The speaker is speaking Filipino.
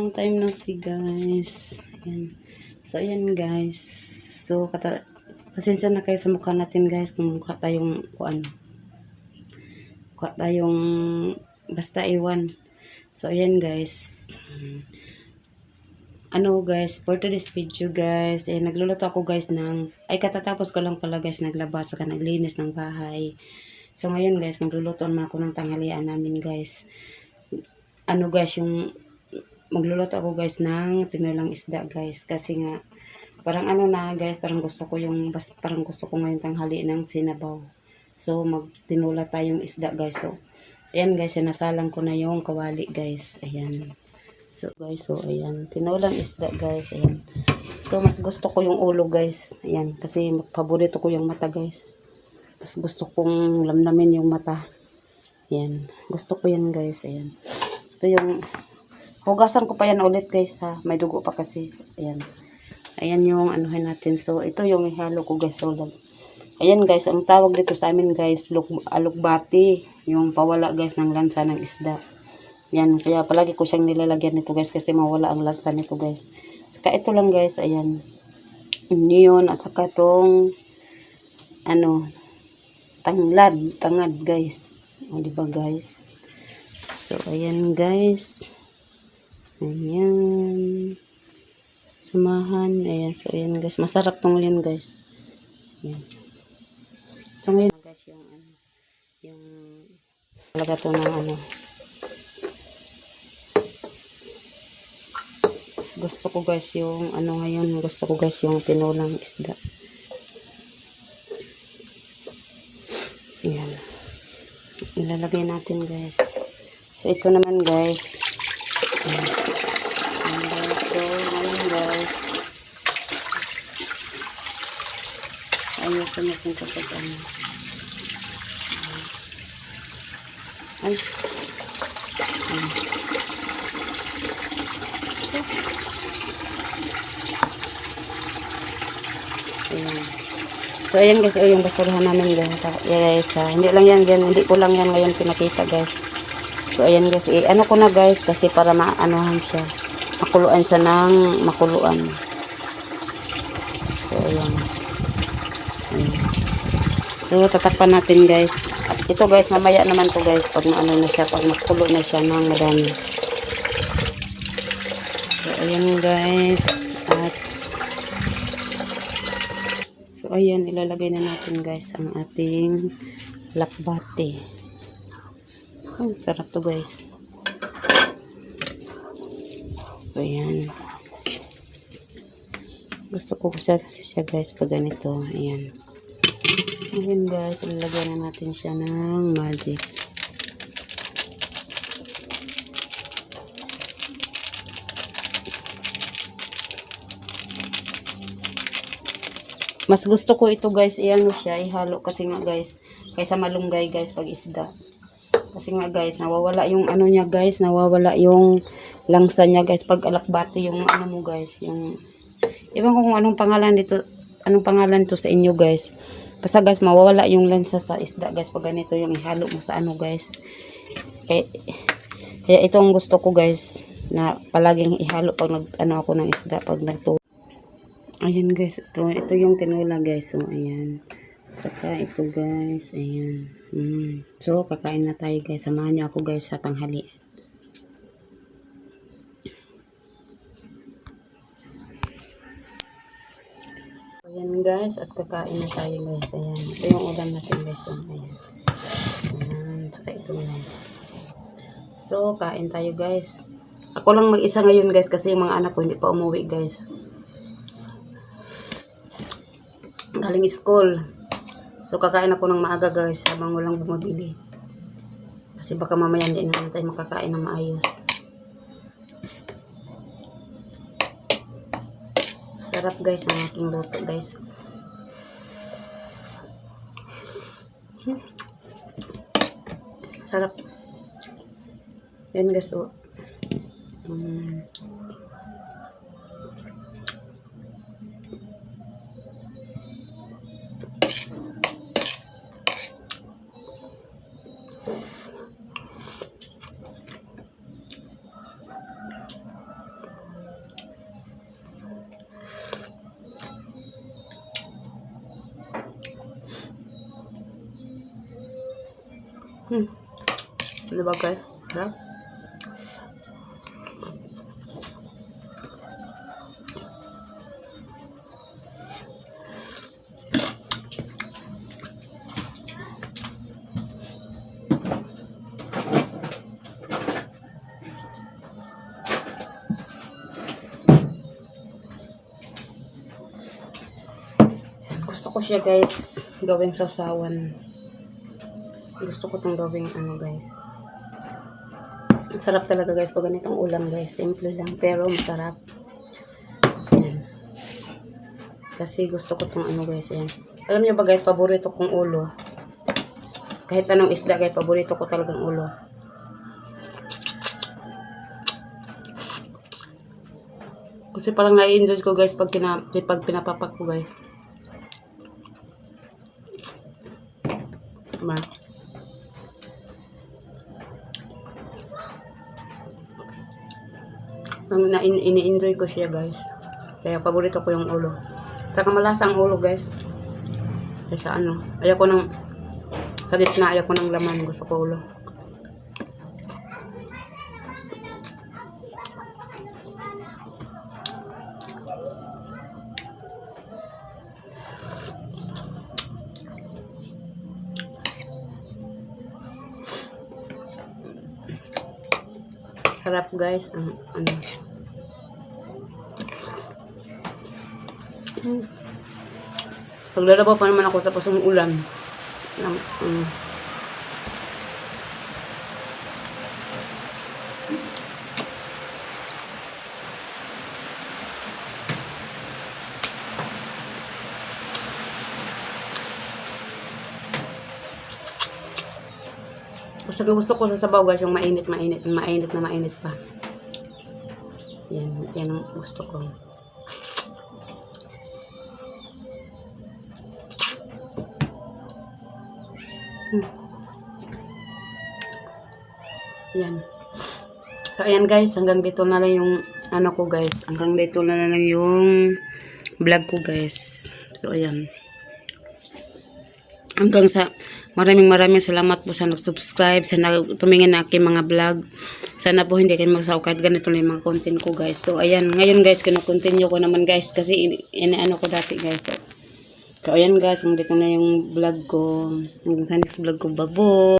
Long time no see, guys. Ayan. So, ayan, guys. So, pasensya na kayo sa mukha natin, guys. Kung mukha tayong, mukha tayong, basta iwan. So, ayan, guys. Ano, guys, for today's video, guys, nagluluto ako, guys, katatapos ko lang pala, guys, naglaba, saka naglinis ng bahay. So, ngayon, guys, magluluto naman ako ng tanghalian namin, guys. Ano, guys, magluluto ako, guys, ng tinulang isda, guys, kasi nga parang ano na, guys, parang gusto ko ngayon tanghali ng sinabaw. So magtinula tayong isda, guys. So ayan, guys, sinasalang ko na yung kawali, guys. Ayan. So guys, so ayan, tinulang isda, guys. Ayan. So mas gusto ko yung ulo, guys. Ayan, kasi paborito ko yung mata, guys. Mas gusto kong lamnamin yung mata. Ayan, gusto ko yan, guys. Ayan. Ito yung hugasan ko pa yan ulit, guys, ha. May dugo pa kasi. Ayan. Ayan yung anuhin natin. So, ito yung ihalo ko, guys. So, ayan, guys. Ang tawag dito sa amin, guys, alukbati. Yung pawala, guys, ng lansa ng isda. Ayan. Kaya palagi ko siyang nilalagyan nito, guys, kasi mawala ang lansa nito, guys. Saka ito lang, guys. Ayan. Yun. At saka itong tangad, guys. O, diba, guys? So, ayan, guys. Ayan. Samahan. Ayan. So, ayan, guys. Masarap tong yan, guys. Ayan. So, ngayon, guys, yung talaga to ng gusto ko, guys, yung ngayon, gusto ko, guys, yung tinulang isda. Ayan. Ilalagay natin, guys. So, ito naman, guys. Ayan. So, ngayon, guys, ayusin natin ito pag ay. Ayan. So, ayan, guys, yung basurahan namin, guys. Hindi lang yan, hindi ko lang yan ngayon pinakita, guys. So, ayan, guys, ano ko na, guys, kasi para maanohan siya. Makuluan siya ng makuluan. So, ayan. Ayan. So, tatakpan natin, guys. At ito, guys, mamaya naman to, guys, pag maano na siya, pag makulo na siya ng madami. So, ayan, guys. At so, ayan, ilalagay na natin, guys, ang ating lakbate. Oh, sarap to, guys. So, ayan. Gusto ko kasi siya, guys, pag ganito. Ayan. Ayan, guys, ilalagay na natin siya ng magic. Mas gusto ko ito, guys, ihalo kasi nga, guys, kaysa malunggay, guys, pag isda. Kasi nga, guys, nawawala yung niya, guys, nawawala yung langsa niya, guys, pag alakbati yung mo, guys, yung iwan ko kung anong pangalan to sa inyo, guys. Basta, guys, mawawala yung lansa sa isda, guys, pag ganito yung ihalo mo sa guys. Kaya ito ang gusto ko, guys, na palaging ihalo pag ako ng isda, pag nagtuwa. Ayan, guys, ito yung tinula, guys. So, ayan. Saka ito, guys, ayan. So, kakain na tayo, guys. Samahan niyo ako, guys, sa tanghali. Ayan, guys, at kakain na tayo, guys. Ayan. Ito yung ulam natin, guys. So, ayan. Ayan. Saka ito, guys. So, kain tayo, guys. Ako lang mag-isa ngayon, guys, kasi yung mga anak ko hindi pa umuwi, guys. Galing school. So, kakain ako ng maaga, guys, habang walang bumabili. Kasi baka mamaya hindi naman tayo makakain ng maayos. Sarap, guys, ang aking luto, guys. Sarap. Yan, guys, oh. Diba guys? Sarap. Gusto ko siya guys, gawing sausawan. Gusto ko itong gawing ano guys. Masarap talaga guys pag ganitong ulam guys. Simple lang pero masarap. Yan. Kasi gusto ko itong ano guys. Yan. Alam niyo ba guys, paborito kong ulo. Kahit anong isda guys, paborito ko talagang ulo. Kasi parang na-enjoy ko guys pag pinapapak ko guys. Diba? Ini-enjoy ko siya guys. Kaya paborito ko yung ulo. Saka malasa ang ulo guys. Kaya ano, ayoko ng sa gitna, ayoko ng laman. Gusto ko ulo. Sarap guys ang ano. Paglalaba pa naman ako tapos ang ulan. Basta gusto ko sa sabaw guys, yung mainit pa. Yan ang gusto ko. Yan. So ayan guys, hanggang dito na lang yung ano ko guys. Hanggang dito na lang yung vlog ko guys. So ayan. Hanggang sa maraming salamat po sa nag-subscribe, sa tumingin na aking mga vlog. Sana po hindi kayo magsaw kahit ganito na yung mga content ko guys. So ayan, ngayon guys, kino-continue ko naman guys kasi inaano ko dati guys. So ayan guys, hanggang dito na yung vlog ko. Hanggang sa next vlog ko, babo.